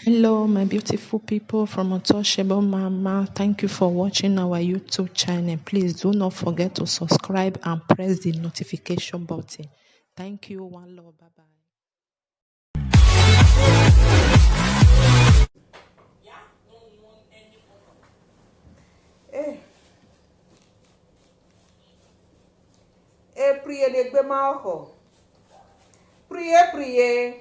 Hello, my beautiful people from Untouchable Mama. Thank you for watching our YouTube channel. Please do not forget to subscribe and press the notification button. Thank you. One love. Bye bye. Priye de gbe ma ho. Priye.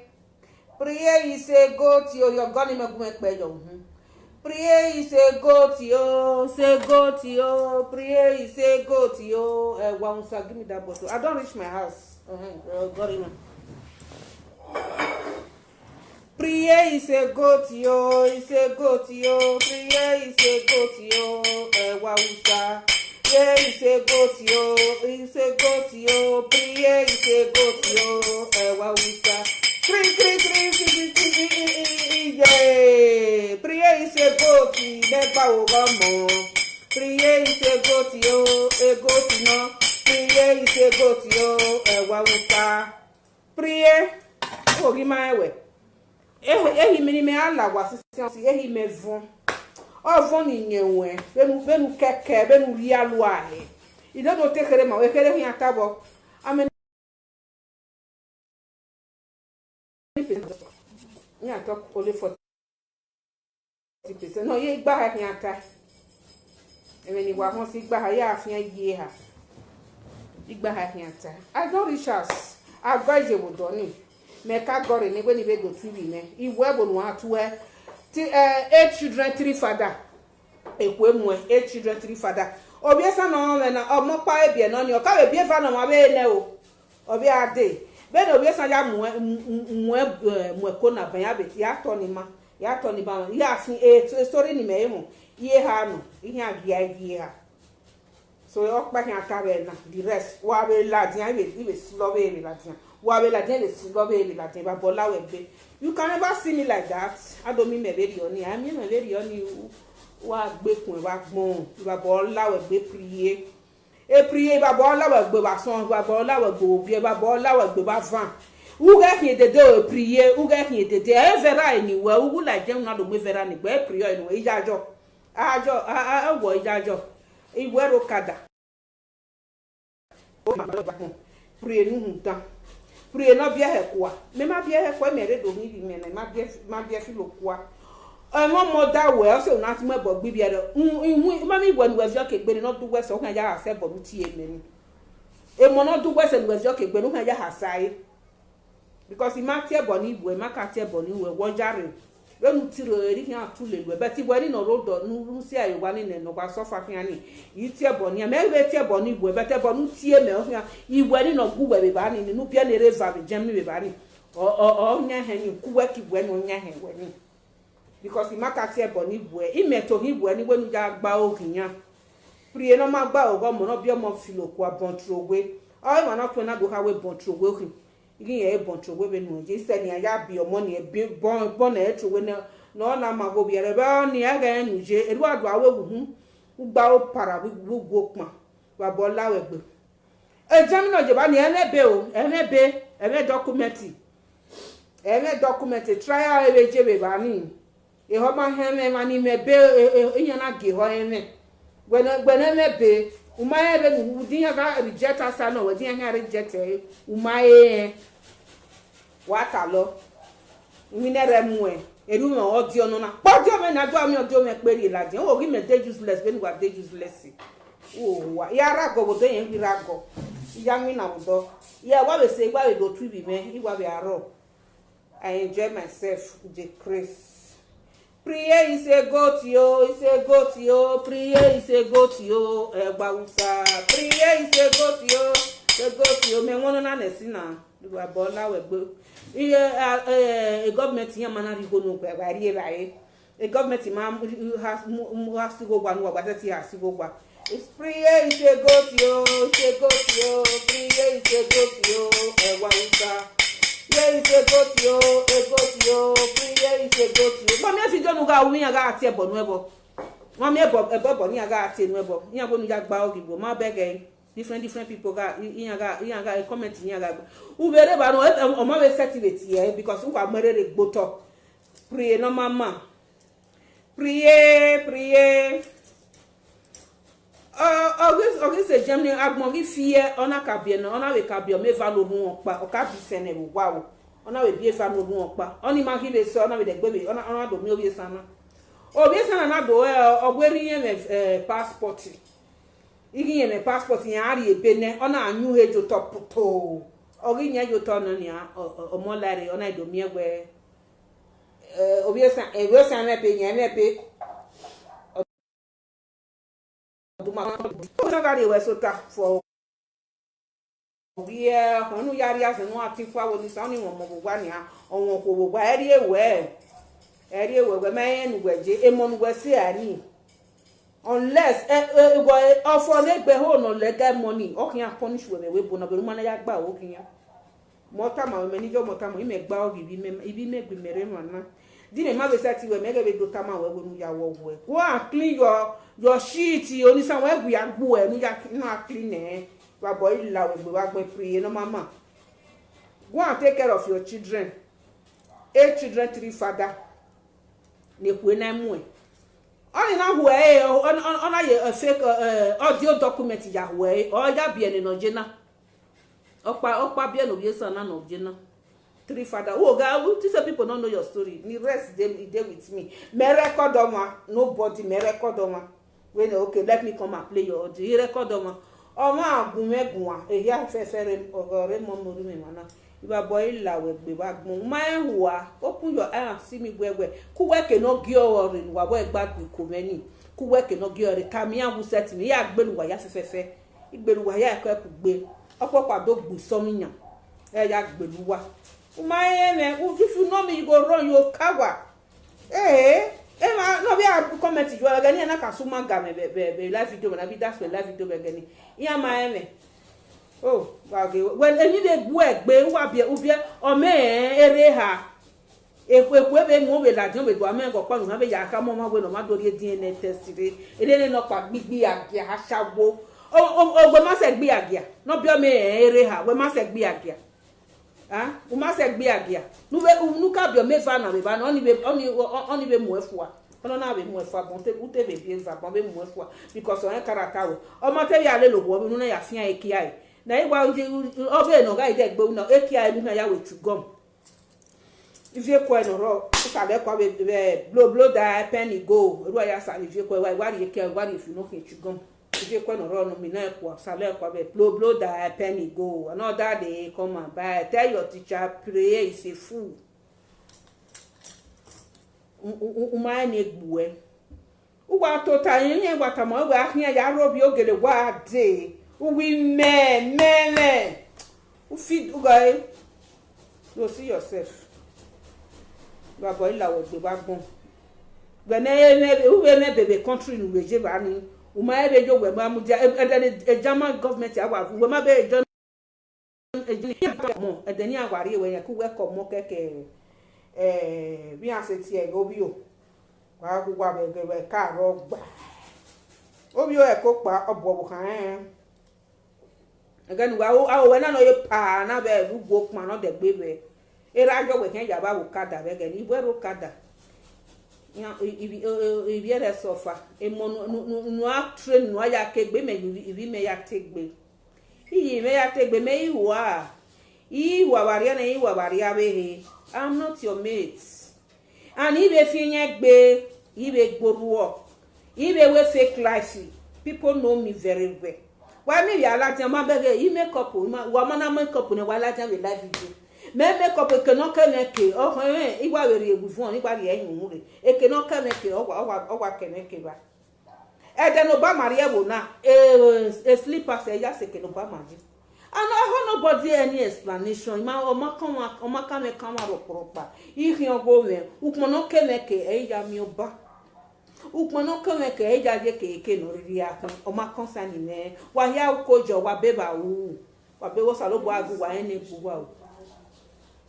Priye is a goat yo. You're gonna make me pay yo. Priye is a goat yo. Say goat yo. Priye is a goat yo. Wansa, give me that bottle. I don't reach my house. Got him. Priye is a goat yo. Is a goat yo. Priye is a goat yo. Wansa. Yeah, it's a goat yo, it's a goat yo, priye it's a goat yo, wawusa. Yeah, priye is a goat, never over. Priye is a goat yo, a goat no. Priye is a goat yo, wawusa. Priye, oh, gimaewe. Mini me ala wasisi, me von. Ovo ni nyewe benu keke benu rialu ahe ido do tekere ma we kere hin atabo amen ni atok only 40% no ye gba ha hin ata even ni wa hon si gba ha ya afia ye ha igba ha hin ata I don't reach us advise you doni me ka gore ni we ni be go tubi ne iwe bo no atuwe 8 children 3 father ekwemwe 8 children 3 father obiesa no na omopa ebie no ni o ka we bie fa no ma be ne o obi ade be no obiesa ya mwe ko na ban ya be ya to ni ba ya fin story ni me mu ye ha no ihe agia ha so o pa hin akabe na the rest wa be la dian be slow be la dian wa be la dian le slow be la dian ba bola we be. You can never see me like that. I don't mean me very only. I mean me very only. Wa gbe kun wa gbon. Ba bola we gbe prier. E prier ba bola we gbe ba son, ba bola we gbe obi, ba bola we gbe ba van. Who get here the day prier, who get here the day. E vera anywhere. Who like dem na do me vera ni gbe prier anyway. Ijajo. Ajo wo ijajo. Iwe ro kada. Prier nu hunta. Priye no bia hekwa me ma bia hekwa me re do mi bi me na ma bia fi lokwa mo moda we o se na ti mo bo gbi bia do ma mi gwa ni we fio kegbe ni no du we so kan ja ase bo mi ti eme ni e mo no du we se ni we fio kegbe no kan ja hasai because ma ti e bo ni ibu e ma ka ti e bo ni we wo jare we nu ti ro eri kan atule we be ti we ni no ro do nu si ayo wa ni no gba so fa kan ni yi ti e bo ni me be ti e bo ni ibu e be te bo nu ti e me o kan ibu ni no gu we be ba ni nu bia ni reva be jam ni be ba ni o nya he ni ku we ki we no nya he we ni because i ma ka ti e bo ni ibu e me to hi ibu ni we nu ja gba o kiyan priye no ma gba o go mo no bi o mo filo ku abontro we o ma no to na do ha we bontro we o igi ye bontro we be nu je se ni ya bi o mo ni e bi bon na etro we no na ma go bi ere be ni aga enu je eru adu awe hu ugba o para wu go pon wa bo lawe gbe examine je ba ni ene document trial e je be ba ni e ho ma heme ma ni me be eyan na ge ho ene gbene me be umaye be ni din ya ga reject asa no we din ya reject umaye wa ta lo mi ne re mu eru mo odi onu na podio me na do mi odio me peri la din o ri me dey useless be ni wa dey useless o wa ya rago bo dey en rago ya mi na do ya wa be say wa we go to be me I wa be aro I enjoy myself with the grace. Priye is a goat yo, is a goat yo, priye is a goat yo, bawusa. Priye is a goat yo, the goat yo. Me wono na nesi na. Wa bola we gbe. A government here man na go no gba ri e. A government man has to go one wa ti has to go one. It's priye is a goat yo, is a goat yo, priye is a goat yo, bawusa. Yeah, is a goat yo, priye is a goat yo. Mami afi do nu ga wi aga ati ebo nu ebo. Mami ebo ni aga ati nu ebo. Ni ago nu ja gba ogibo ma bege different people ga iyaga comment iyaga u bere ba no o ma be settle it here because we are married gboto Priez non maman. Priez. Auguste Germany agmongi fie ona kabien ona we kabio me va lo nu opa o ka bi sene wa o ona we bi va lo nu opa oni ma ki be so ona we de gbe ona do mi obi sana na do ogweri yen passport igi yen passport yan ari ebe ne ona anyu hejo top to ogi nya jo to no ni o mo lare ona do mi egbe obi sana me pe yen me pe Ona gari we sota for we honu yari ase no atifu awo ni sa ni won mo gwa ni a onwon ko wo gwa eri ewe me nu gweje emonu gwe si ani unless ofo le gbe ho no legal money o kian punish we bo na be ma na ya gba o kian mota ma me ni jo mota mo ime gba o ibi me gbe mere no na dine ma be sati we mege be do tama we nu ya wo we go and clean your shit oni san we gu ya gbo e nu ya na clean e wa boy la we wa gbe pray no mama go and take care of your children 8 children 3 father ne ku na mu e oni na hu e ona ye fake audio document ya hu e o ya bi ene no jena opa bi ene obi san na no jena 3 father oh God, these people don't know your story. The rest they with me. Me record oma nobody me record oma. When okay, let me come and play your audio. He record oma. Oma agunmegunwa. Eya fefere ogore momoru me mana. Iba boy la we gbe ba gun. Ma huwa. Open your eye and see me gwe. Ku we ke no gi orin wa bo egbadun ko meni. Ku we ke no gi orin kami an bu set me ya gbeluwa ya fefefe. Igbeluwa ya ko ku gbe. Opopa do gbu somiyan. Ya gbeluwa. If you know me, you go run your cover. No, we are commenting. You are getting a consumer game, live video, and I be that's the live video again. Yeah, my oh, when any day work, be ubia, or me, ereha. If we move like no, we go, I mean, go, come, have a yaka, mama, when my DNA test today. It didn't know what big be a hashabo. Oh, we must be a gear. Not be a me, ereha, we must be a gear. O ma se gbe agia nu ka bi o me fa na be ba oni be mu efua ono na be mu efua bon te ute be bi fa bon be mu efua because on karaka o ma te ya le lo wo nu na ya fian ekia na igba o be no ga ide gbe na ekia nu na ya we tu gum ivie ko no ro sa le kwa be blow da penny go ru ya sa ivie ko wa ri ekia wa ri fi no ke tu gum ivie ko no ro no mi na ko sa le kwa be blow da penny go another day come and buy tell your teacher pray is a fool uma ni egbuwe uwa to ta yin wa ta mo we ahia ya robi ogele wa de we me u feed u guy you see yourself baba ila wo gbe ba gbon gbe ne u we me bebe country nu reje ba ni uma ebe jo we ma mu German government ya wa we ma be jo mo edeni awari we yan ku we ko mo keke bí a ṣe ti ego bi o wa ku wa be ka ro gba obi o e ko pa obo kan again wa we na no ye pa na be rugbo pa no de gbe be era jo we kan ya ba wo kada be ge ni bo ro kada ya ibi era sofa e mo no a train no ya ke gbe me ibi me ya te gbe iyi me ya te gbe me iwa waria na iwa waria be he I'm not your mate. And if you feel be, if you we fake life, people know me very well. Why me ya la jama bege, you make up, wa mana make up ne wa la jama we live video. Me make up ke no keneke, oh iwa we re gufun, iwa re yin mu re. E ke no keneke, o wa keneke ba. E de no ba Maria bo na, e sleeper say ya se ke no ba maji. And I have nobody any explanation. Ma o ma kame kamaro proper. Ihi ogome. Ukmono keneke eja mi oba. Ukmono keneke eja je ke no ri akon. O ma concern ne. Wa ya ukojo wa beba wu. Wa be wo salobo agu wa ene buwa o.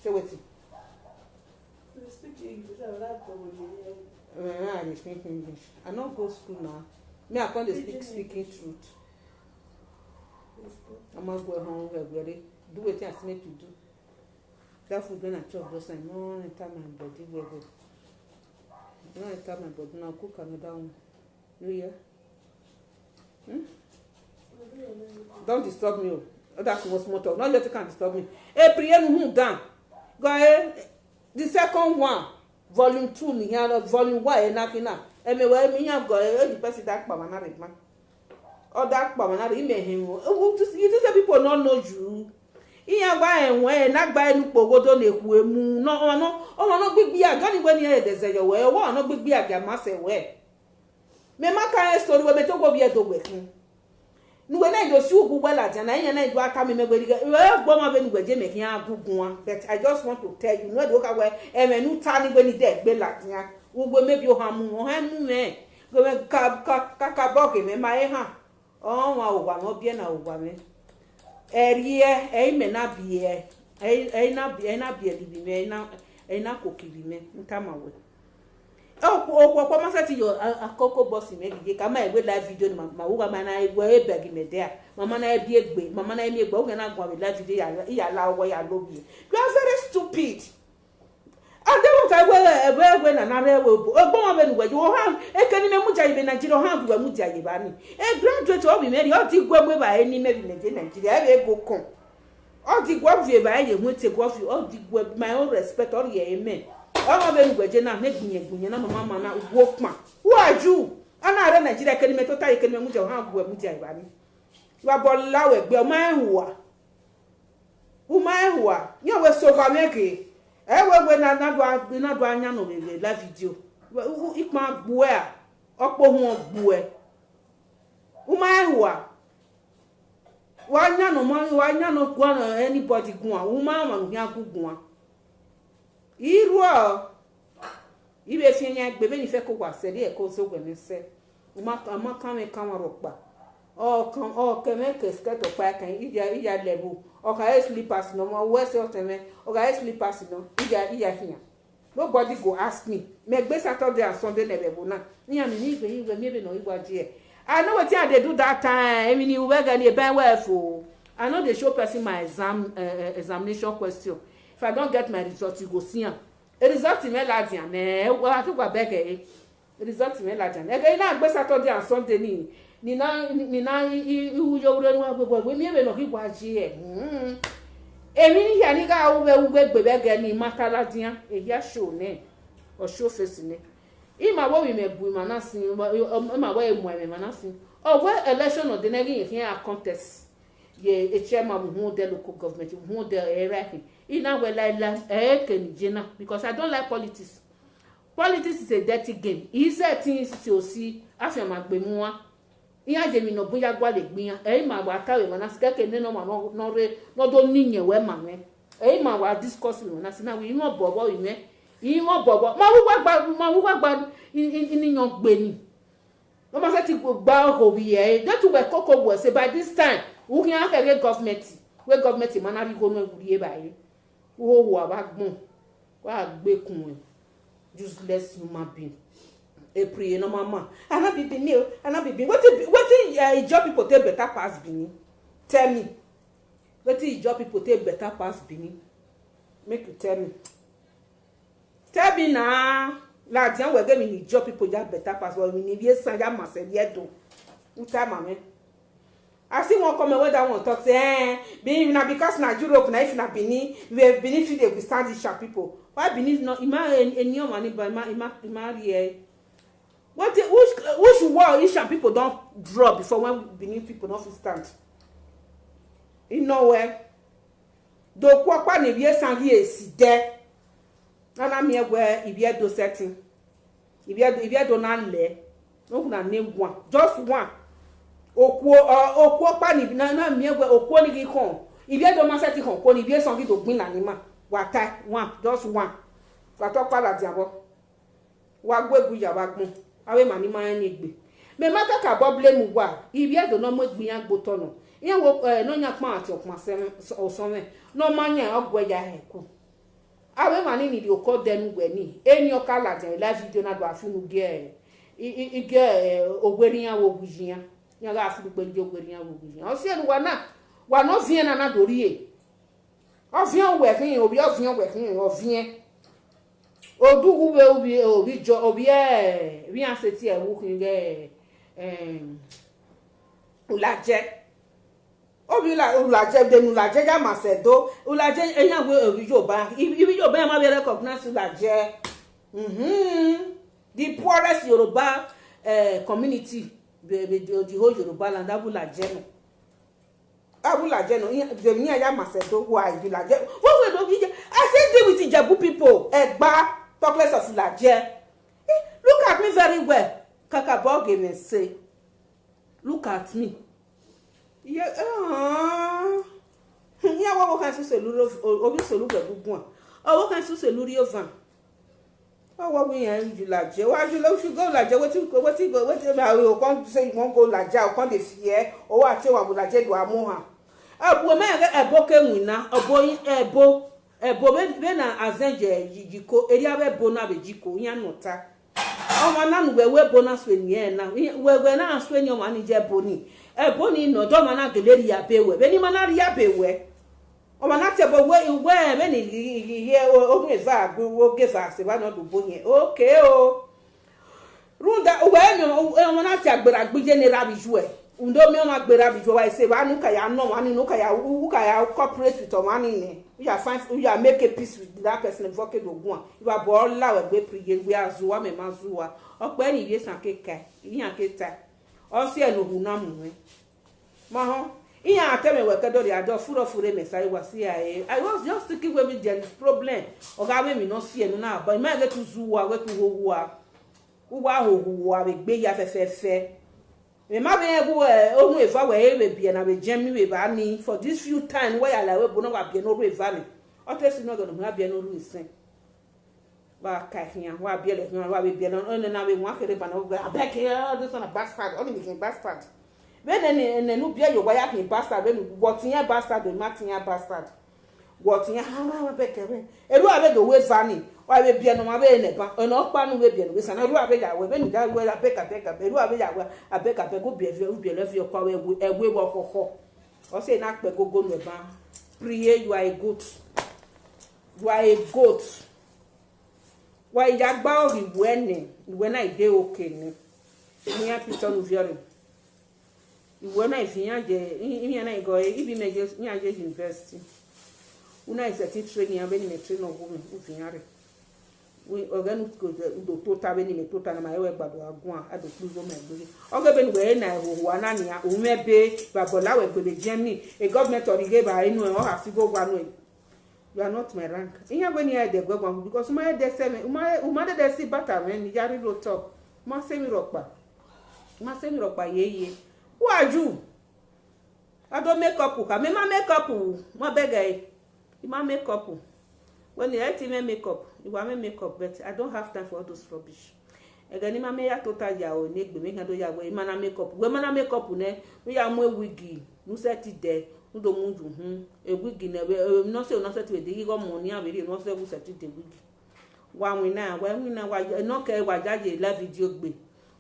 Say wetin. You speak English. I like to I speak English. I not go school now. Me I can't speaking truth. I'm not going home regularly. Do what I ask me to do. That food when I chop those time, no time my body will go. Now I tell my body now cook another one. You hear? Don't disturb me. Oh, that's small talk. Not let you can disturb me. Hey, Priye, down. Go ahead. The second one, volume 2, me here, volume 1, and nothing. And me have got the person that Pamana man. Or that Pamana, he made him. You just say people don't know you. Iya gba enwe na gba enu pogodo na eku emu no gbigbi aga ni when here dey say your way wo no gbigbi aga ma se we me ma kan story we me to go bi e do gbe kun nu we na do si ugu gbala ja na yin na do aka me gberi we gbo ma be nu gbeje me kin agugun but I just want to tell you no do ka we e me nu ta ni gbe ni de gbe la tian ugbo me bi o ha mu me go me ka boke me ma e ha o wa ogwa mo bi na ogwa me erie me na bie na bie libi me na kokibi me ntama we okwo ma sati yo akoko boss me gige kama e we live video ni ma wo ma na e beg me there mama na e bi egbe mama na e mi egbe wo na gwa we live video ya la wo ya lobi you are very stupid and then what I we na rewe ogbo ma be nu we wo ha e keni me muja ibe Nigeria ha gwa muja ibe ani e graduate obi me o ti gwa gbe ba eni me bi Nigeria e go kon o ti gwa vie ba ye mu te gwa fi o ti gwa my own respect or ye amen o ma be nu gwe na me gbunye na mama na ugwo kpa who are you ana re Nigeria keni me to ta ye keni me muja ha gwa muja ibe ani wa bola we gbe o ma huwa yo we so gwa meke ewe na do anya no be la video ikma gbuwe a opo hu gbuwe uma ehua wa anya no gwa anybody gwa uma ma no nya gwa iru o ibe finya gbebe ni fe ko wa se de ko so gwe mi se uma kan me kan ro pa o keme ke sketo pa kan iya lebu o ka slippers no mo we se o teme o ka slippers no iya hiya nobody go ask me gbe Saturday and Sunday na lebu na ni am ni gbe mi be no igwa je I know what I dey do that time ni we ga ni ben well for I know they show person my examination question if I don't get my result you go see am a result me la dia na wa to gba beke result me la dia na na gbe Saturday and Sunday ni na iwu yo wure nwa gbogbo we mi ebe no ki gwa ji e emi ni ya ni ga ugbe gbebe ge ni makala dia e ya show ne o show face ne ima wo wi me bu ma na sin ma wo e mu e ma na sin o we election of the next year a contest ye a chairman who the local government who the area ina we la e ken jina because I don't like politics is a dirty game is a thing to see afia magbe mu wa iya je mi no boya gwa le gbin ma wa tawe ma na skeke ne no ma no re no do ninye we ma me ma wa discuss no na sina we mo bobo we me bobo ma wu gba ni yan gbe ni no ma se ti gba ho wi that we koko wo say by this time we can get government ma na ri go no ewuri ba yi wo wo ba gbon wa gbe kun useless human being e pray no mama ana bibi ni o ana bibi wetin job people take better pass Benin tell me wetin job people take better pass Benin make you tell me na la dia we get me ni job people ja better pass or me ni bi san ja ma se bi edo nta mama I see one comment where that one talk say being na because na Europe na if na Benin we benefit dey stand these people why Benin no ima eni o mani ba ima here which war Asian people don't draw before when Benin people don't stand in nowhere do kwa na bie sangi esi de na me egwe ibie do setting ibie do na le no na name one just one okuo pa ni na me egwe okuo ni ki kon ibie do ma setting kon ko ni ibie sangi do gbin na ni ma wata one just one wa to pa la diabo wa gwegu ya wa gbon awe mani ma ni gbe me mata ka bo blame wa ibi edo no mo gbin agboto no yen wo no nya pa ati okuma se osonwe no manya ogwe ya heku awe mani ni di oko denu gbe ni eni oka la jan live video na do afunu ge ige ogwerian wo gujian nya ga afunu gbe ndi ogwerian wo gujian o se enu wa no vien na dori e o vien we kin obi o vien we kin o vien odugu we obi jo obi bi anseti e wo kun ge ulaje obi la ulaje de ulaje ja masedo ulaje eyan we obi Yoruba ibi Yoruba ma be recognize ulaje the poorest Yoruba community the whole Yoruba land abulaje no abulaje no de ni aya masedo why ulaje what we do I say deal with Ijebu people Egba talk less of ulaje look at me very well Kakabo game and say look at me yeah what can say luro obi solu gbegun o what can say luri ovan oh what we yan you laje why you lo go laje wetin I come say you wan go laje I come dey fear o wa te wa bu laje do amu ha abu me ebo ke nwina ebo be na azenje jiko eri abe bo na be jiko yan nota o ma na nu we bo na so ni na we na so ni o ma ni je bo ni ebo ni no do ma na geleri ya bewe be ni ma na ri ya bewe o ma na te bo we be ni ye o mu eva agbe wo geva se ba no do bo yen okay o runda we mi o ma na te agbera gbije ni rabi ju e undo mi o ma gbera bi ju wa se ba nu ka ya no wa ni nu ka ya u ka ya cooperate with o ma ni ne you are fine you are make a peace with that person voke dogun you are bo la we gbe priye we azuwa me mazuwa ope ni ye san keke yan keta o si enu hu na mu ma ho iya ateme we kedo ri ado fure me sai wa si I was just thinking we be there is problem oga we mi no si enu na but me get to zuwa we to howa uwa howa be gbe ya fefefe me ma be egu ohun efa we we bia na be jemi we ba ni for this few time where ya la we bo na wa bia no ru efa me o te si no go no bia no ru isen ba ka hian wa bia le wa be bia no na we wa kere ba na we abeg this one a bastard only me bastard when ne no bia yo wa ya hin bastard when what yan bastard ma tin bastard what yan ha be kere eru abe do we vani wa be bia no ma be ne ba no pa no we bia no we sana eru abe ya we be ni da we abeg eru abe ya we abeg go bia le fi kwa we egwe bo kokko o say na pe gogo no ba pray you are a goat why ya gba ori when I dey okay ni ya pito no viore when I finya je na go ibi me je nya je university una is a training ya beni me train no go me finyare we organ go do total beni me total na ma we gbado agun a do plugo me gbere oge beni we na ho ana ni a o mebe babola we gbele Germany a government or give by inu o ha si go gwa no you are not my rank iya when you dey go because my dey say me uma dey see better when yari ro talk ma se mi rokpa ye who are you I don't make up ka me ma make up ma beg ma make up when you let me make up you want me make up but I don't have time for all those rubbish egani ma me ya total ya o ne gbe me kan do ya we ma na make up ne we ya mu wigi nu set there ndo munju wigi ne we no set we dey go money abere no set we set the wigi wa wina wa no ke wa jaje la video gbe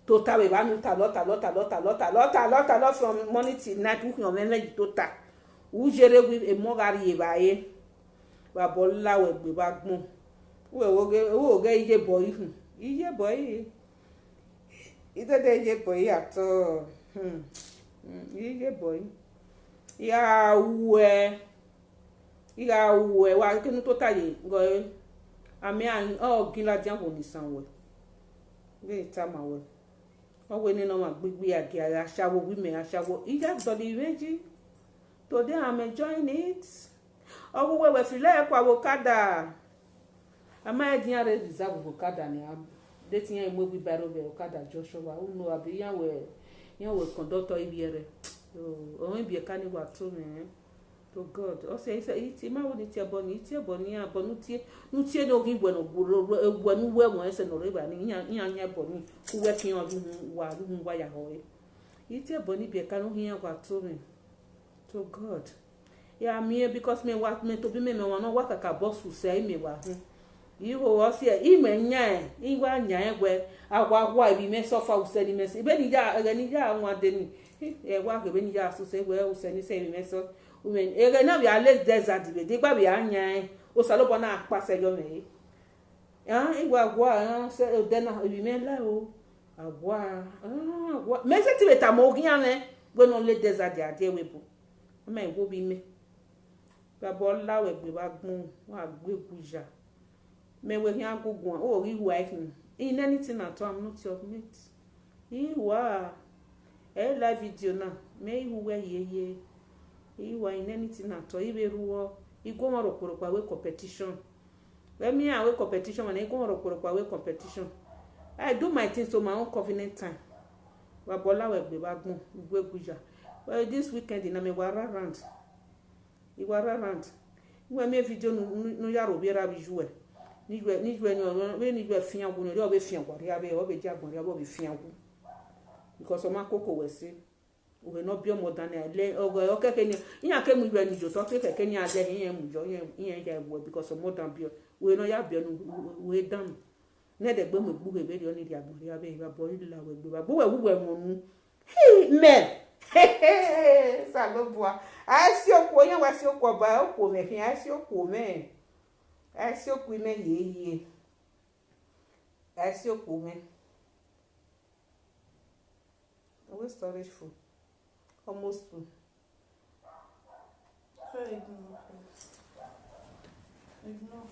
total we ba mi ta lot from morning till night we no me total u jere we e mo gari e ba ye wa bolla we gbe ba gbon we wo ge ije boy ide de ije boy ato ije boy ya we wa kinu total ye go ami an o gila jan ko ni sanwe be ta ma we o we ni no ma gbigbe agi ara asawo wi me asawo ija do di meji today I'm enjoying it o we file e kwa avocado ama e dia reserve avocado ni am de tin e mo bi baro be avocado Joshua u no abi yan we conductor ibiere o bi ka ni wa to me to God o say iti ma woni ti aboni abonu tie no gi bueno nu we mo ese no reba ni nya boni ku we kin odu wa ya ho iti aboni bi ka no hian wa to me to God ya me because me what me to be me won wa kaka boss say me wa iho o say I me nya iwa nya egwe agwa bi me so fa useni me se be ni ja won de ni e wa ke be ni ja so se we useni se me so women ere na we are less desert be digba be anya o salobo na apase yo me igwa agwa se dena ibimela o agwa agwa me se ti beta mo gian le gbe no le desert ade webo ma igwo bi me ba bola we gbe ba gbon wa gbe kuja me we yan gugun o ri wife in anything at all I'm not your mate iwa live video na me ihu we ye iwa in anything at all ibe ruo igwo mo roporo pa we competition. Let me away competition when I go away competition. I do my things to my own convenient time. Wabola we be bagbon, we guja. Well, this weekend in me wara rant. You wara rant. We me video no yaro bi ra bi jouer. Ni jouer no we ni jouer fian gu no yo be fian gwa ya be o be jagbon ya be fian gu. Because o ma koko we se. We no bi more than le o keke ni yan ke mu jouer ni jo to keke ni ade yen mu jo yen ya wo because o more than bi we no ya bi no we dan ne de gbe mo gbu be be oni di agbon ya be ba bo ila we gbe ba gbo we mo nu hey men sa lo boa a si oku yan wa si oku ba oku me fin a si oku me a si oku me ye a si oku me we storage full almost full. Ignore.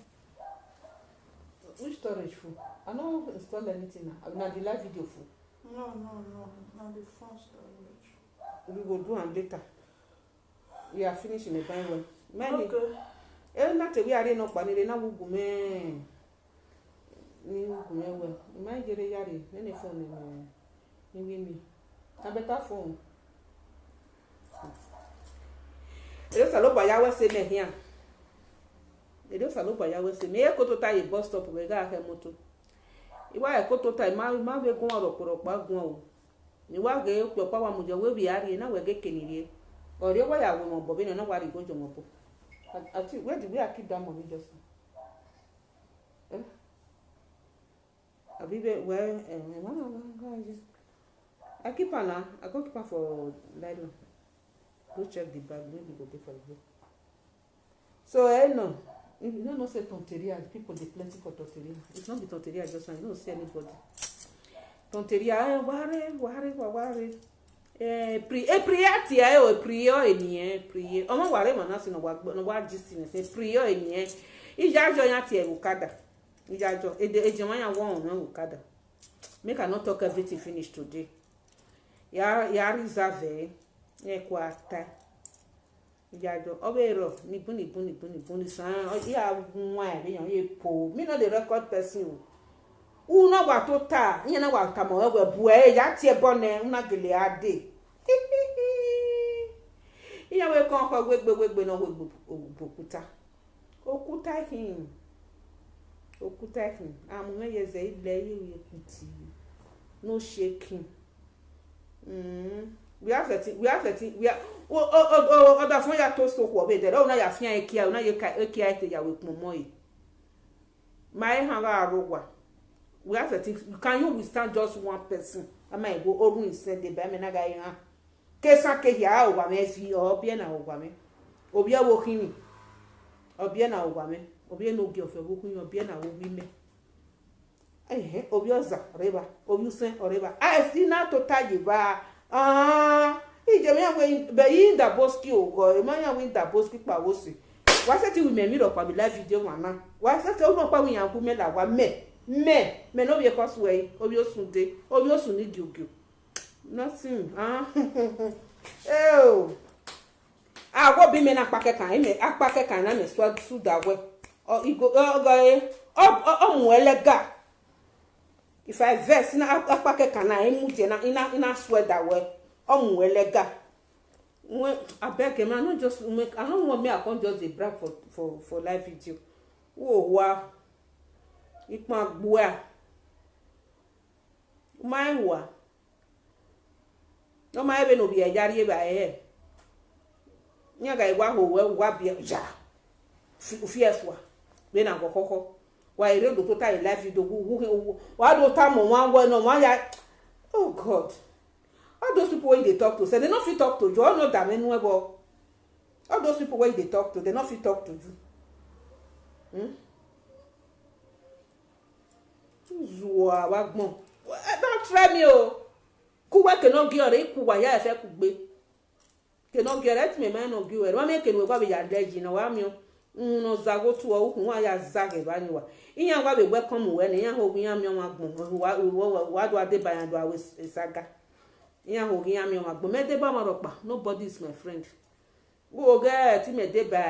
Which storage full? I don't install anything now. Now the live video full. No. Now the phone storage. We will do and later. We are finishing the time well. Many. Okay. Not we are no panel na wugu me. Ni wugu me well. My jere yari. Many phone ni me. A better phone. Edo salo ba ya we se me here. Edo salo ba ya we se me e ko to ta e bus stop we ga ke moto. Iwa e ko to ta ma be gun oro pa gun o. Ni wa ge pe pa wa mu je we bi ari na we ge kenire. Ori wa ya we mo bo be na wa ri gojo mo bo. Ati where did we keep that money just? Abibe where I keep on I go keep on for nylon. Go check the bag, maybe go pay for it. So no, if you don't know say tonteria, people they plenty for tonteria. It's not the tonteria just one, you don't see anybody. Tonteria, ware. Prière ti ayo prière eniye prière. Omo ware ma na se no wa gisine se prière eniye. Ijajo yan ti evokada. Ijajo ejema yan won na evokada. Make I not talk everything finish today. Ya reserve e kwata. Ijajo obero ni buni san ya nwa e yan ye po. Me no the record person. Uno gba to ta yen na wa ta mo we bu e ya ti e bone una gele ade iya we kon ko gbegbe no we okuta hin amu me yeze ile ye kuti no shaking we are other fun ya to so ko be de o na ya fian ekia o na ye ekia te ya we pomo yi mai han ga arogwa. We have to think, can you withstand just one person? I might go over and send the Bamina guy. Kesa Kehia, Obame, or Biena Obame, Obia walking, Obiana Obame, Obia no gift of walking or Biena women. Eh, Obioza, Reba, Obusen or Reba. I see not to tell you, if the man be in the bosky or a man win the bosky Pavosi. Why said you may meet up on the live video, Mana? Why said you don't come and who made a one me? Me no be cause way obiosunde obiosuni giogio nothing go be me na pake kan me apake kan na me su da we o igo o mu elega if I vex na apake kan na emu je na ina swear da we o mu elega when abeg me I no just make I don't want me I come just dey brag for live video wa ikpa gbua mai wa no mai be no bi ejari e ba e nya ga igwa ho wa bia ja fieswa be na kokoko wa ere do to ta live video wa do ta mo wan no wan ya oh god all those people wey dey talk to say they no fit talk to you all know that men all those people wey dey talk to they no fit talk to you Zua wagbon. Don't try me oh. Kuwa ke no gi ore kuwa ya efe kugbe. Ke no gi ore ti me ma no gi ore. Wa me ke no gwa be ya deji no wa mi o. No zago tu o ku wa ya zage ba ni wa. Iyan gwa be welcome we ni yan ho gi yan mi o magbon. Wa do ade ba yan do awe saga. Iyan ho gi yan mi o magbon. Me de ba ma ro pa. Nobody is my friend. Wo get ti me de ba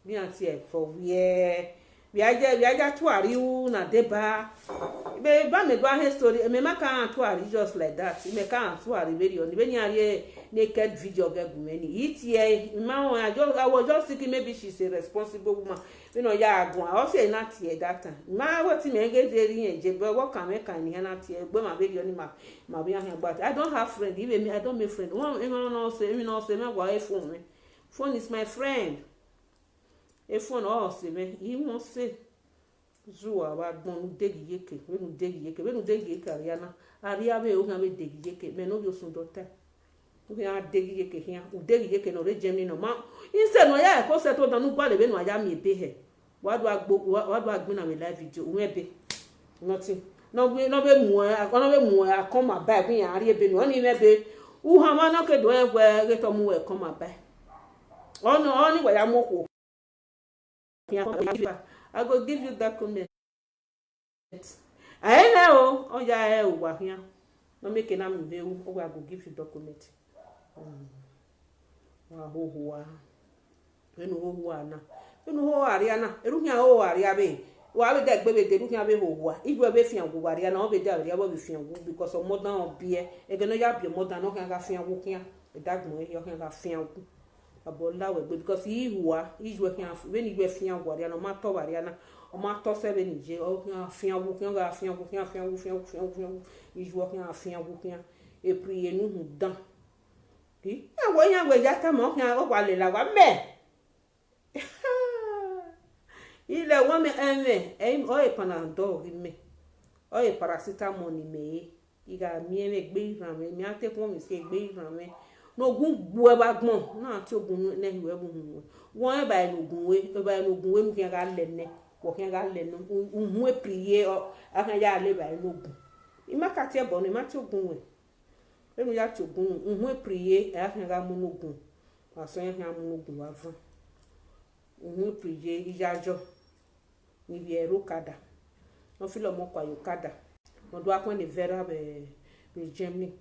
mi anti e for we aja to ari u na de ba be ba me do a story me ma kan to ari just like that me kan to ari very on be ni ari naked video get many it here ma I was just thinking maybe she's a responsible woman you know ya agun I also not here that time ma what me get there yin je but what can make kan here not here gbe ma video ni ma be yan but I don't have friend even me I don't make friend one me no say me wa phone me phone is my friend e phone all say me he won't say zuwa wa gbon degi yeke we nu degi yeke ariana be o kan be degi yeke me no yo sun dota o kan degi yeke hian u degi yeke no re jemi no ma inse no ya ko se to danu gba le be no aya mi ebe he wa do agbo na we live video o ebe nothing no be mu come by kun ya ari ebe no ni ebe u ha ma no ke do egwe ge to mu we come by oni wa ya mo I go give you document. I know. Oh yeah, over here. No make na me be o I go give you document. Wa ho ho enu ho ana. Enu ho ariana. Eruhia ho aria be. Wa be de gbe de eruhia be ho ho. Igwe be fian go aria na o be de aria be fian go because of modern obie. E go no ya be modern no kan ga fian go kian. E dagmo e yo kan ga fian go. Abola we because he huwa ijwe kan when igwe fian go aria no ma to aria na o ma to se be ni je o kan fian go kan ga fian go ijwe kan fian go kan e prier nu hu dan ki e wo yan we ja ka mo kan o wa le la wa me ile wo me eme o e panadol me o e paracetamol ni me iga mi e gbe ran me mi ate ko mi se gbe ran me no gun bu e ba gbon na ti ogun ne iwe bu hu won e ba no gun we mu kan ga le ne wo kan ga le no hu e prier o akan ya le ba no gun ima ka ti e bo ni ma ti ogun we mu ya ti ogun hu e prier e akan ga mu no gun wa so yan kan mu no gun wa fun hu e prier ijajo ni bi ero kada no fi lo mo kwa yo kada no do akon ni vera be Germany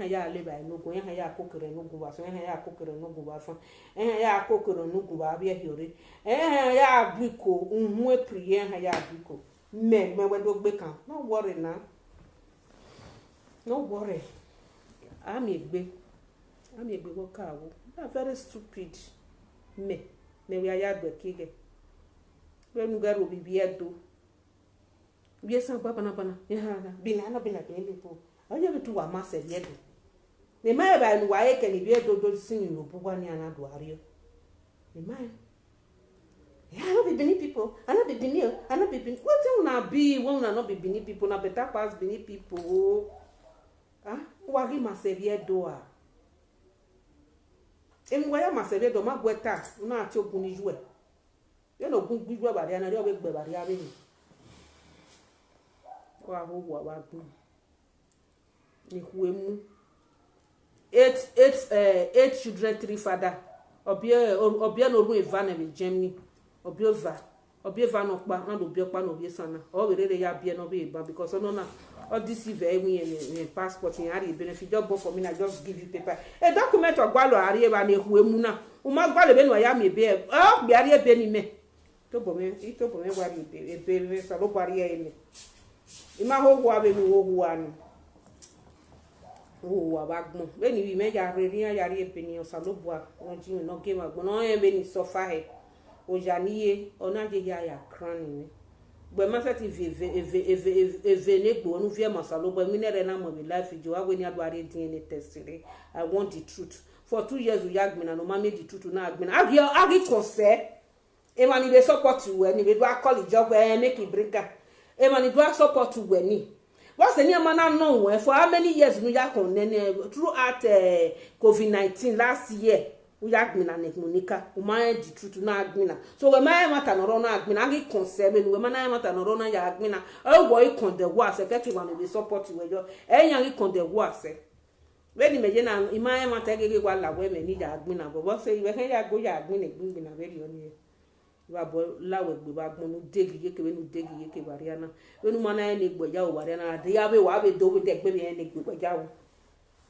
ya le ba no go ya kokere no go ba so ya kokere no go ba fun ya kokere no go ba bia hiore ya biko nhu e prier ya biko me we do gbe kan no worry na no worry ami egbe wo ka wo na very stupid me we ya gbe kige we nu garo bibi edo bi san papa na ya bina people oje bitu wa mase biedo me mai ba nu wa eke ni biedo do sin no bugwa ni ana do ario me mai yeah no be Benin people I no be Benin what you na be won na no be Benin people na better pass Benin people wa ri mase biedo a emi wa ya mase biedo ma gweta na ati ogun ni juwe yo no gun gbigbo ba ri ana ri o be gbe ba ri abi ni wa ho wa gun ni huemu 8 children 3 father obie no ru eva na be Germany obieva no pa na do biopa no bie sana o we rere ya bie no be ba because no na all this ve we passport in ari benefit just for me na just give you paper a document ogwalo ari eba na huemu na o ma gwalo be no ya me be o bi ari ebe ni me to bo me gwari ebe so lo gwari eme ima ho gwa be no ho anu wa bagbon be ni bi me ya re ya ri ebe ni o salobua won ji no game agbon no ebe ni sofa he o janiye ona je ya kran ni gbe ma se ti eve ne gbo nu vie ma salobua mi ne re na mo be life jo wa we ni adu are DNA test re I want the truth for 2 years we yag na no ma me the truth na agbe na agi kose e ma ni be support we ni be do call job make it brinka e ma ni do support we ni what's the name man know for how many years no ya throughout COVID-19 last year uya gbina ne monika uma di truth na gbina so we ma mata no ro na gbina agi concern we ma na mata no ro na ya gbina o wo ikon de wa se keke wa no be support we jo enya ikon de wa se we ni meje na ima mata gege wa la we me ni ya gbina bo se we kan ya go ya gbina gbina very oni wa bo lawe gbe ba gbon no degi yeke we no degi yeke wariana we no mana ene gbo ja o wariana de ya be wa be do we de gbe be ene gbo ja o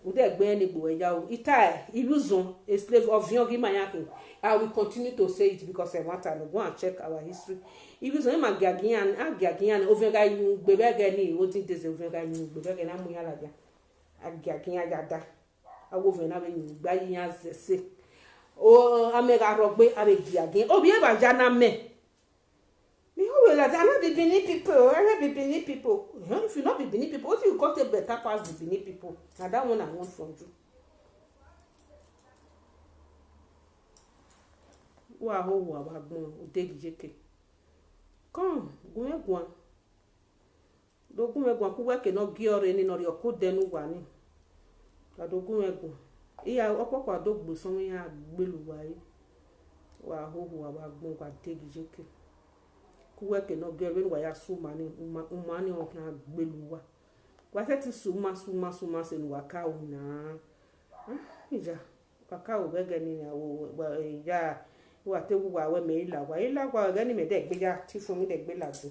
ude gbe ene gbo ja o ita illusion a slave of young manyakin. I will continue to say it because I want to go and check our history. Illusion ma gagian over ga yu gbe be ni o tin tese over ga yu gbe be na mu ya la ja agagian ja da awo ve na be ni gba yin se o amega rogbe abegi again obi e ba jana me me who will that not be Benin people I not be Benin people if you not be Benin people what you got a better pass the Benin people na that one I want from you wa ho wa ba gbon o degi jeke come gun dogun egun ku weke no gi ore ni no ri okodenu wa ni ka dogun egun iya opoko adogbo so ya gbelu wa yi wa ho wa ba gbon ka degi jeke ku weke no gi ore ni wa ya su mani umani o na gbelu wa se ti suma se ni wa ka o na ija ka o bege ni awo ja wa te wa we me ila wa ga ni me de gbe ja ti fun mi de gbe lagbo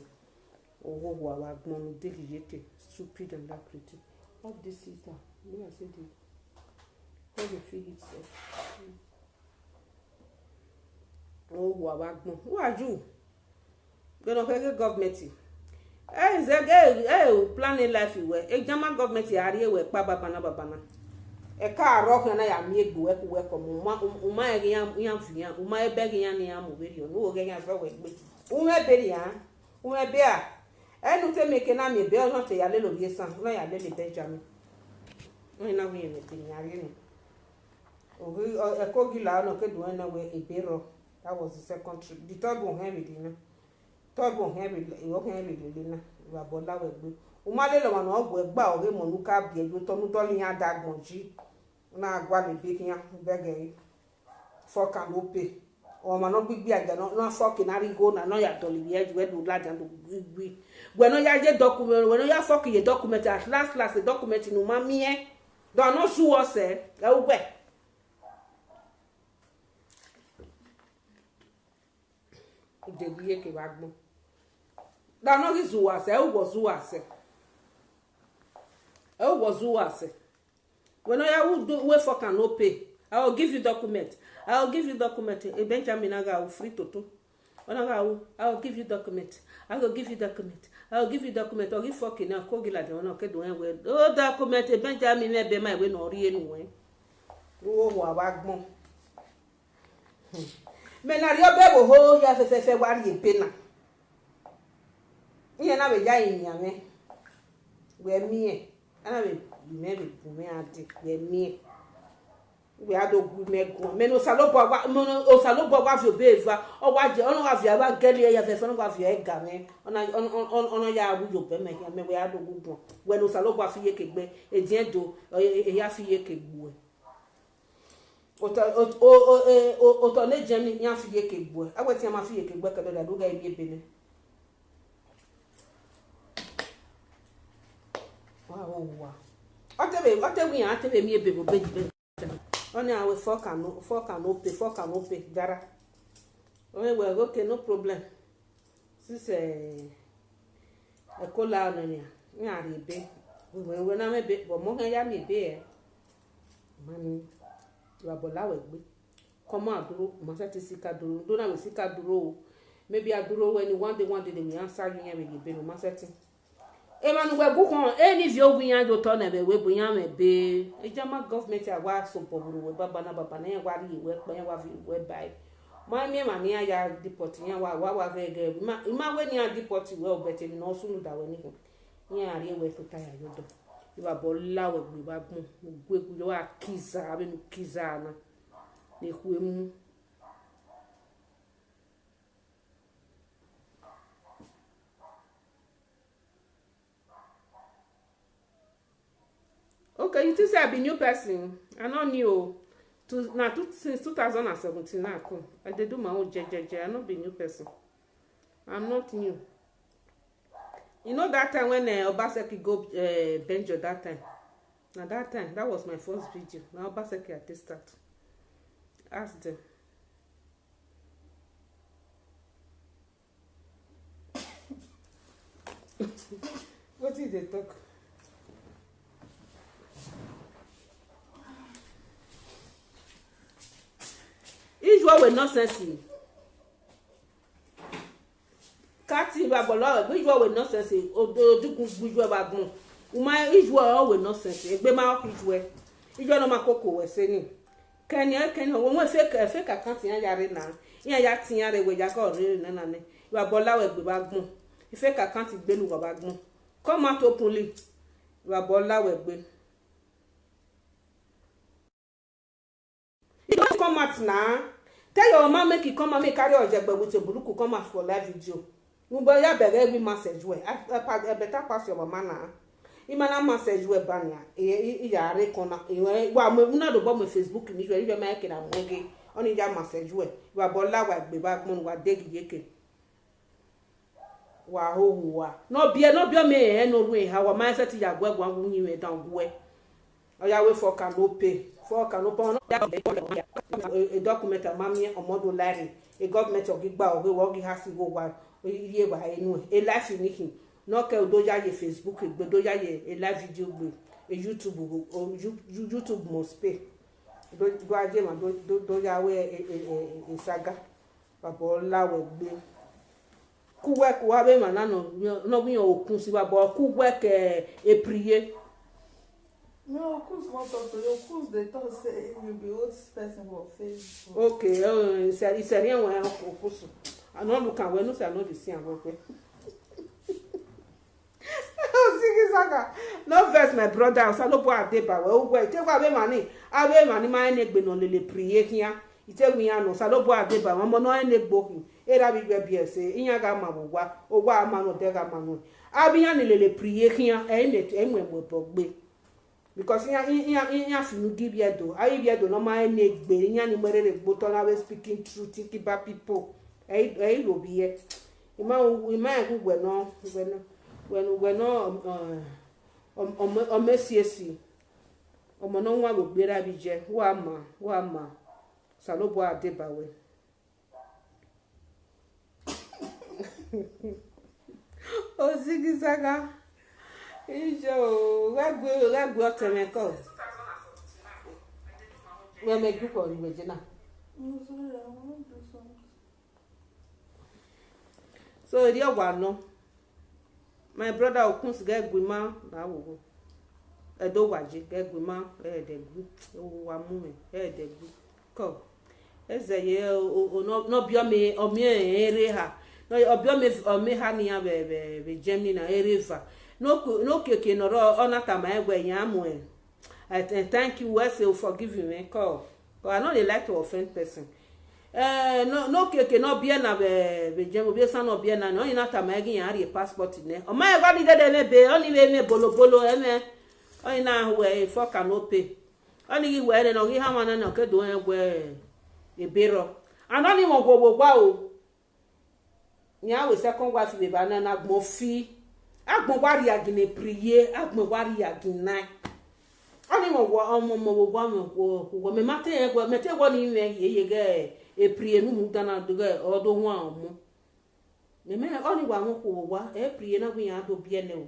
owo wa gbon degi jeke stupid and that pretty of this sister me I say the how you feel itself. Oh, who are you? Gonna get government. Planning life you were. German government area where babana. A car rock and I am here go work uma yan uma begging yan video. No again as well with Uma bear. I don't make an army bell not a little yes, no, I let it Benjamin. When I win it, a cogula no could win away a barrel. That was the second trip. The third one heavy dinner. Third one heavy, dinner. You are bola with Umale one of work bow, him on look up, you told me a dag monchi. Now, Guali baking beggar for can pay. Or man not be again, not fucking Arigo, no, ya told the edge where do like and be. When I get document, when you are fucking a document at last, the document in Umami, don't know sue us, oh, where. Degiye ke bagbo da no gi zuwa se o go zuwa se when I will do we for can no pay I will give you document a Benjamin aga free toto onaga I will give you document I will give you document or give fucking na ko gila de ona ke do en we o document a Benjamin me be my we no ri enu we wo wa bagbo Mena rio bebo ho ya fe wari pena. Iye na be ja yin ame. We mi e. Ana be bu me ade. We mi. We adogu megun. Meno salobo wa fi obeva. O wa je ono wa fi aba gele ya fe no wa fi e ga me. Ona ya awu yo be me me we adogu gun. We no salobo wa fi ye kegbe. E dien do e ya fi ye kegbu e. Oto ne jemi yan fi ye kegbo agweti ma fi ye kegbo kedo da do ga ibi ebene wa otewe yan atebe mi ebebo beji oni awe for can no pay jara we okay no problem since kola no ni yan ebe we na me be bo mo kan ya mi be e mani Rabola wegbe komo aduro mo se ti sika duro do na we sika duro maybe aduro when one day they will answer you here we be no ma se ti e manu we bu kon eni vi ogun yan jo to na be we bu yan me be e jama government awa so poburu we baba na wa ri we pe yan wa fi we bai ma mi ma ni ya deport yan wa vege ma we ni ya deport we obete ni no sunu da we ni yan ari we so tire yo do iwa bola we gbe ba gun gbe yo wa kiza abi nu kiza na le hu emu okay you think say I be new person I no new Since 2017, I did do my own JJJ. I'm not be new person. I'm not new. You know that time when Obaseki go Benjo that time. Now that time, that was my first video. Now Obaseki at this start. Ask them. What did they talk? Israel were nonsense. Kati babolo, Israel were nonsense. Odugun Israel bagun. Uma Israel were nonsense. Egbe ma ok Israel. Israel no makoko we se ni. Kenya won fake account yan yare na. Yan ya tin yare we ya ko re na ne. Babola we egbe bagun. Fake account gbelu wa bagun. Come out openly. Babola we egbe. You don't come out now. Tell your mama make you come and make carry ojegbe with your buluku come out for live video. You ya beg every message we. I better pass your mama na. Imana message we banya. Ya rekona. Wa me na do bo me Facebook ni jo you make na moge. Oni ja message we. Wa bola wa gbe bag mon wa degi yeke. Wa ho wa. No bia me no ru ha wa man set ya gwagwa wunyi we dan gwe. Oya we for canopy. For canopy a document a mammy or model larry, a government of Gigba or Wogi has to go while ye by a life in him. No kell doja ye Facebook, but doja ye a live video, a YouTube or YouTube must pay. Don't go again and doja away a saga. Babola will be. Cool work, whatever man, no me or consider cool work a prier. No, of course, not also. Of course, they thought say you'll be old person for Facebook. Okay, it's a real one. I don't look at when I know the same work. No verse, my brother. I don't want to buy. Well, take away money. I wear money. My neck been on the priye here. He tell me I know. So I don't want to buy. I'm not neck booking. Era be be say. Inya gama wa. O wa mano dega mano. I be on the priye here. Ain't because in you give your do. I give do no my neck be in any mere button always speaking truth thinking about people. I will be here. We might who were no when no Messiasi. O mono wa go be rabije. Wa ma. Salobo adebawe. O zigi saga. Ijo, where go to me call. Where make you call Regina? No, sorry, I want to do something. So the other no. My brother Okuns get gwima na wo. Edo waje get gwima de gwu. O wa mu me de gwu. Ko. Eze ye no bio me o me ere ha. No obio me ha ni ya be Germany na ereva. No keke no onata my egwe yamu. Thank you well for giving me call. I know they like to offend person. No keke no bien na be jemo be san no bien na no inata my egin yari passport ne. O my god de be only me bolo eme. O ina we for canopy. Only we no gi ha mana no ke do egwe e bero. Anoni mo gwa o. Nya we second wife be banana gbo fi. Agbon wari agine priye, agbon wari agina. Oni mo wo me mate egwo mete egwo ni me ye e priye nu mu dana de odo hu amu. Me oni wa mo ko wa e priye na gwi ado biene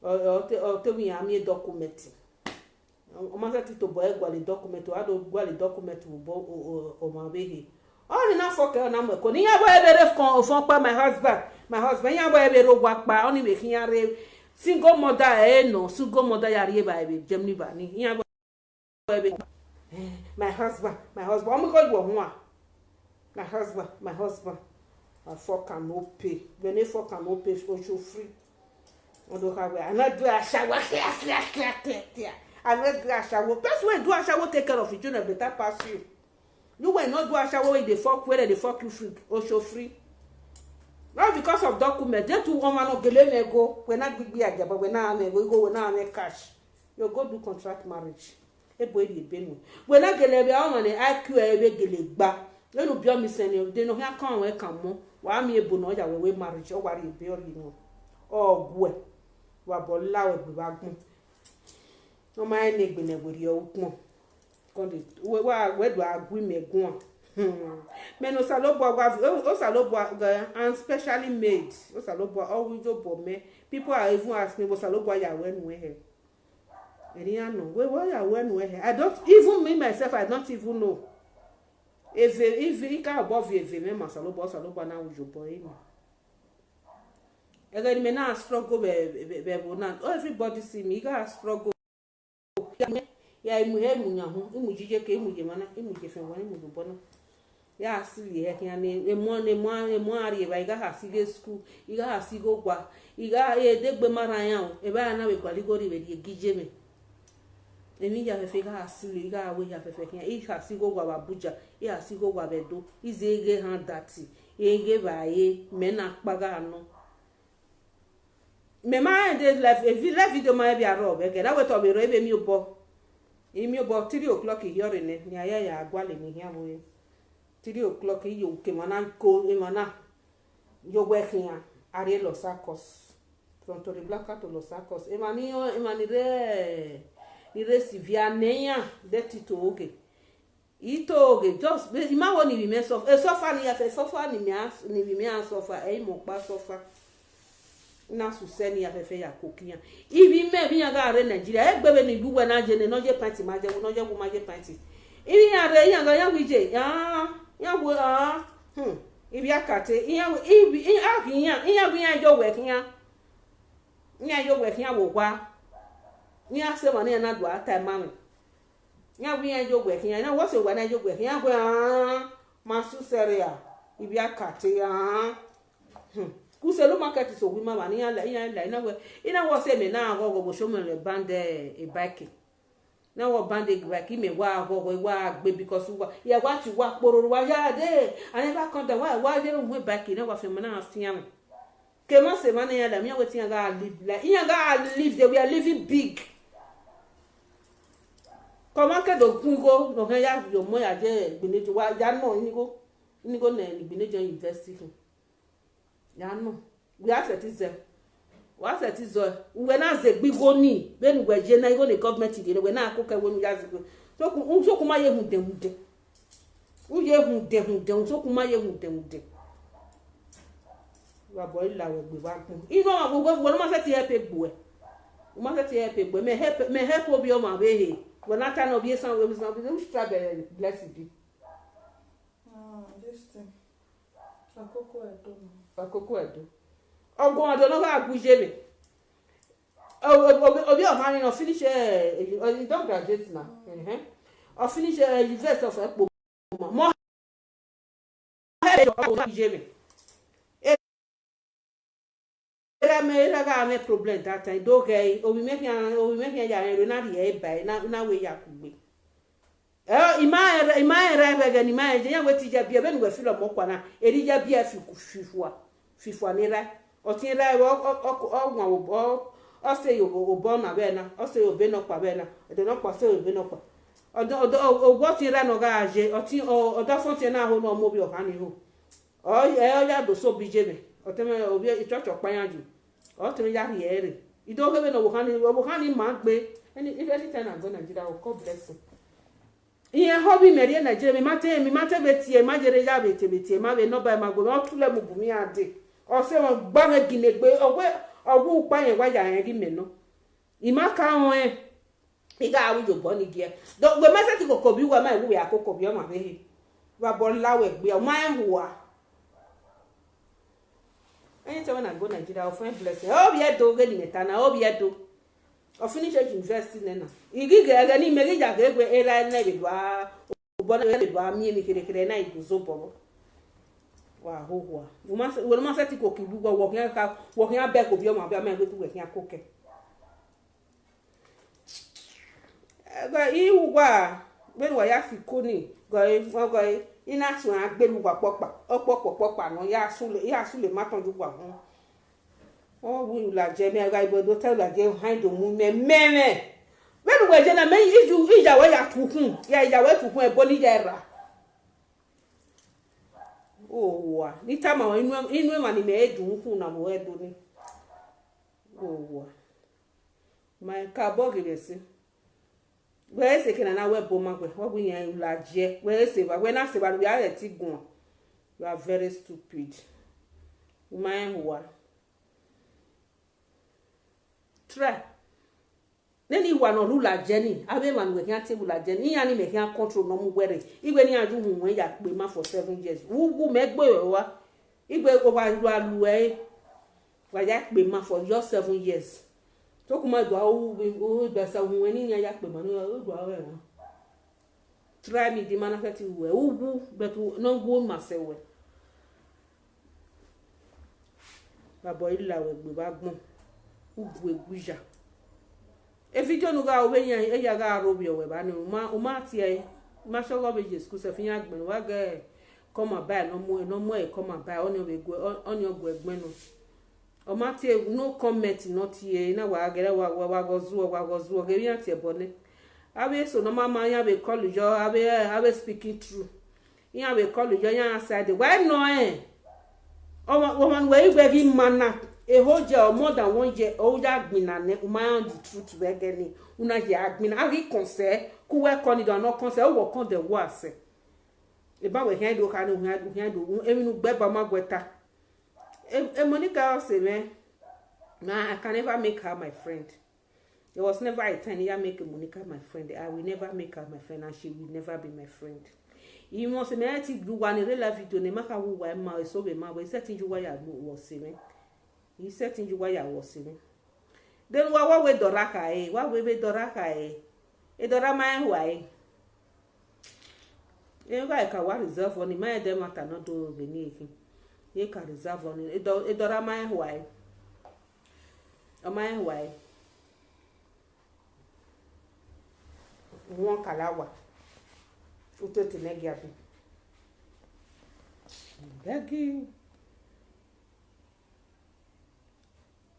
o te wi ami document. O ma sa ti to bo egwo le document o ado gwa le document o ma behe. Only na for na mo ko ni ya bo ebere fon pa my husband ya bo ebere ogwa pa oni we kin yare single mother no single mother yare ba be Germany ba ni ya bo ebe my husband am ko go ho a my husband I for canopy when they for canopy so free odo ka we ana do a shower I not do a shower best way do a shower take care of you no better pass you. You will not do a shower with the fuck where they fuck you free or show free. Not because of document. They too want to get go. We're not big but we're not go. We're not cash. You go do contract marriage. ebo eri ebenu we na gele be awon ni IQ ebe gele gba lenu bi o mi se ni de no ya kan we kan mo wa mi ebo no ya we marriage o wari ebe ori no ogwe wa bo lawe gbe ba gun o ma ni gbe ne gbori o pon kon de we do agui megun meno salobo agwa o salobo and specially made o salobo always do bo me people are even asking me salobo ya we nu he eri no we ya we nu he I don't even me myself I don't even know if you can above if me salobo na ujo boy me again me na struggle be na everybody see me ga struggle ya imuhe munyahu imujije ke imuje mana imuje fe wani mujubona ya asili he kan emo ari ba iga hasige school iga hasigo gwa iga edegbe mara yan o e ba na we kwaligori we die gijeme emi ya fe ga asili iga we ya fe kan i hasigo gwa Abuja i hasigo gwa bedo izege han dati ege baye mena kpaga no me ma de live video ma bi aro be ke da we to be ro ebe mi obo imi obo 3 o'clock here ne ni aya ya agwale ni hia bo 3 o'clock yo ke mana ko e mana yo we hia are Los Arcos from to the black to Los Arcos e mani re sivia neya de tito oge ito oge just ima wo ni bi me so e sofa ni ya fe sofa ni bi me an sofa e mo pa sofa na suseni ya fefe ya kokiyan ibi me bi yan ga re Nigeria e gbebe ni buwe na je ne no je party ma je no je ku ma je party ibi yan re yan ga yan wije yan wo ibi akate yan ibi yan jo we kiyan yan jo we kiyan wo kwa yan se mo ne na do ata ma me yan bi yan jo we kiyan na wo se wa na jo we kiyan ko ma su seria ibi akate kuselo market so wi mama ni ala ina wo se me na go bo show me le band e bike na wo band e bike me wa go wa gbe because wa ya wa ti wa pororo wa ya de I never come down wa je mu bike na wa fe me na afian ke ma se ma na ya la mi wetin ga live like in ga live they we are living big comment que do kungo no ya yo mo ya je gbinejo wa ya no ni go na gbinejo university ya no we asset is we na ze gbigo ni be ni we je na go ni government de we na akoko we nu ya ze so kuma ye hu de u ye hu de so kuma ye hu de wa boy la we gbe wa kun ino ma gbogbo we ma se ti help egbo e o ma se ti help egbo me help obi o ma be he we na ta no bi san we travel bless you this thing akoko edo ogun ado no ga guje me obi o ma ni no finish you don't graduate now or finish university of Ekpo mo guje me era ga me problem that time do ge obi me ya ero na ri e ba na we ya kugbe ima era ga ni ma je yan weti ja bia be ni we filo mo kwa na eri ja bia fifua ni ra o tin ra ogun o se yo obo na be na o se yo be no pa be na de no pa se yo be no pa o tin ra no ga je o tin o da fon tin na ho no mo bi o kan ni ho o ya do so bi je me o te me obi ichocho pan ju o tin ya ri ere ido ke be no wo kan ni ma gbe anytime I go Nigeria God bless you iye hobby me ri Nigeria mi mate betie ma jere ya betie ma be no ba ma go o tule mu bumi ade o se won gba me ginegbe owu pa yen wa ya yen ri me no ima ka won iga awu jo bo ni gie do gbe mese ti koko bi wa ma iwu ya koko bi o ma be wa bo lawe gbe o ma huwa anytime when I go Nigeria I find blessing o bi edo ge ni metana o bi edo o finish university nena igige aga ni meri ja ge gbe era na be wa o na be wa mi mi kire na iguzo bo wa hohua wo ma se ti ko ki dugo wo kan be ko bi o ma be ma gbe tu we kan koke ga iwu gwa be wa ya fi ko ni go ina tun agbelu gwa popa no ya sule matanju gwa hun o wu la je me ga ibodo tell la je hind o mu me when we jena me ija we ya tukun ya we tukun e boli ya ra wa ni tama wa inu ma ni me edun kun na mo edo ni wa my ka bogi besi we se kina na we bo ma gbe wo bu yan la je we se ba we na se ba we are ti gun you are very stupid my wa try neni wa no rula jeni abe man we kan table la jeni yan ni me kan control no mu were igbe ni aju hu we ya pe ma for 7 years wu me gbe wa igbe ko wa lu e wa ya pe ma for just 7 years to kuma do o be sa hu we ni ya pe ma no do awe won try me di manafeti we wu but no go ma se we babo ila we gbe ba gbon ugwe guja e video no ga owe yan e ya ga robi owe ba ni o ma ti e ma so go be je school se fin agbon wa ga come by no mo e come by oni ogbo egben no o ma ti no comment no ti e na wa gere wa go zuo ge yan ti e bone abe so no mama yan be call you abe speaking true yan be call you yan side why no o man we igbe gi mana e hoje or more than 1 year o ya gbina ne uma the truth we gani una ya gbina ari conseil ku we kon do no conseil o wo kon de wo ase e ba we hen do ka no hen do e minu gbe ba magweta e Monica say me na I can never make her my friend. There was never a time I make Monica my friend. I will never make her my friend and she will never be my friend. You must me ti do one real video ne maka wo wa ma so be ma we setting you why I was me. He setting you why I was me. Then wa we doraka wa we be doraka e dora ma wa e ga ka wa reserve on ma dem matter no do be ni ekin e ka reserve on e dora ma wa e o ma wa e won kalawa uto tinegia bi begi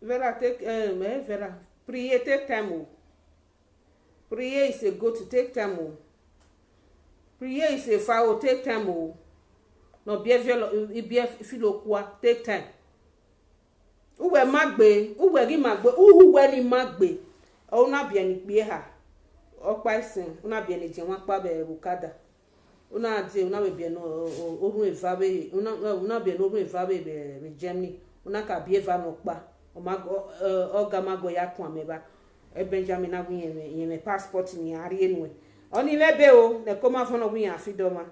Vera take Vera prier take time. Prier is a go to take time. Prier is a foul take time. No bien filo kwa take time. Uwe magbe, uwe gi magbe, uwe ni magbe. O na bien ni pe ha. O pa isin, una bien ni je won pa be bukada. Una de una be bien no orun evabe, una bien orun evabe be Germany. Una ka bi eva no pa. Oga mago ya kwa meba e Benjamin na yen passport ni ari enwe oni lebe o ne koma fono wi afidoma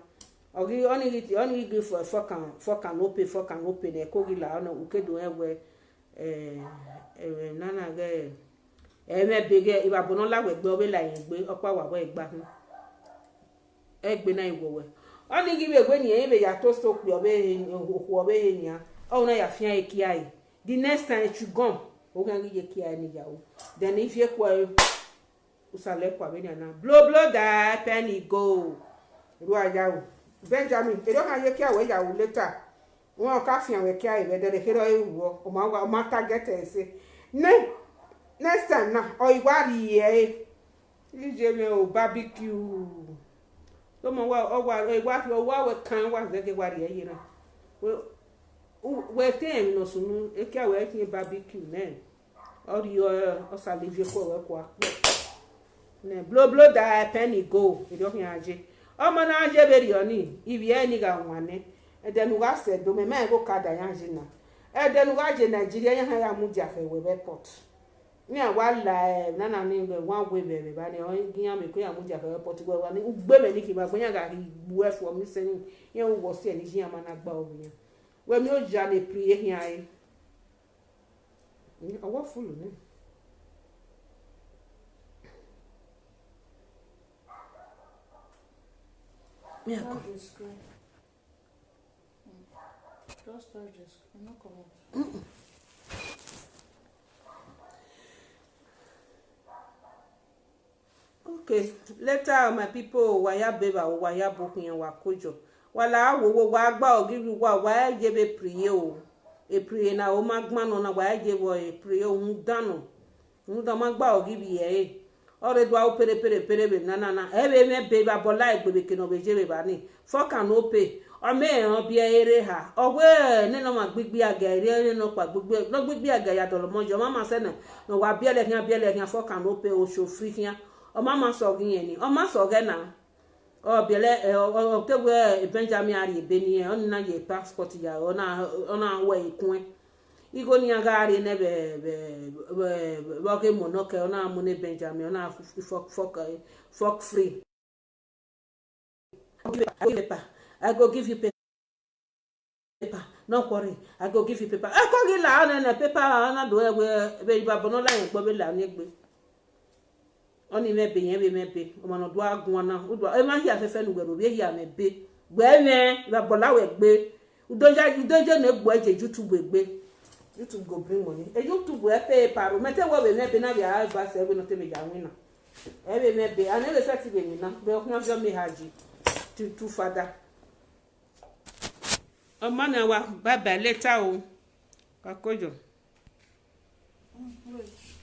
ogi oni gi for can open ne ko gi la ona ukedo ewe nana ge me bege iba bono lawe gbe obe la yen gbe opa wa bo igba hun egbe na iwowe oni gi be gbe ni yen be ya to so pe obe ni a o na ya fian ekiai. The next time you go, we can get kia ni jawo. Then if you kwa usale kwa be na blow that penny go. Ruwa jawo. Benjamin, e don kan ye kia we jawo later. Won ka fian we kia e be de hero e wo. O ma target e se. Next time na o iwari e. Ije me o barbecue. So mo wa we kan wa ze ke wari e yira. We tem no sunu e ka we kin barbecue ne or your o sa leave ko we kwa ne blow that penny go e do kin aje o mo na aje be ri oni ibi e ni ga wane e de nu ga se do me go kada yan jina e de nu ga je Nigeria yan ya mu ja fe we airport ni awa la na ni be wan we be ba ni o giyan me ko ya mu ja fe airport go wa ni gbe me ni ki ba gboyan ga bu e fo mi se ni yan wo se ni jiyan ma na gba obiyan when you jane prier here I wa full ne me Touch the screen. Just touch the screen, no come out. Okay, later my people waya beba o waya boku yan wa kojo wala wo wa gba ogiri wa je be prier o e prier na o magba no na wa je wo e prier o danu nu da magba ogiri e ore do au pere be na ebe me be ba bola egbe ke no be je be ba ni for can no pay o me o bi ere ha o we ne no ma gbigbi aga ere no pa gbigbi aga ya dolo mojo mama se na no wa biele nya for can no pay o show free nya o mama so gin ni o ma so ge na o biele o te we Benjamin ari be ni o na ye passport ya o na we ikun igo ni agari ne be ke monoke ona mu ne Benjamin ona fuck free I go give you paper no worry I go give you paper I go give la na paper na do be babo no la yen gbo be la ni egbe oni me be o ma no do agun na o do e ma hi afefe nu gbero be hi ame be gbe me babo la we gbe udoje na egbo eje YouTube egbe YouTube go bring money. E YouTube we pay paro. Mete we be na bia advice e we no te me ja win na. E be me be an e set be me na. Be okun afio me haji. To father. O man na wa bye bye later o. Kakojo. Wait.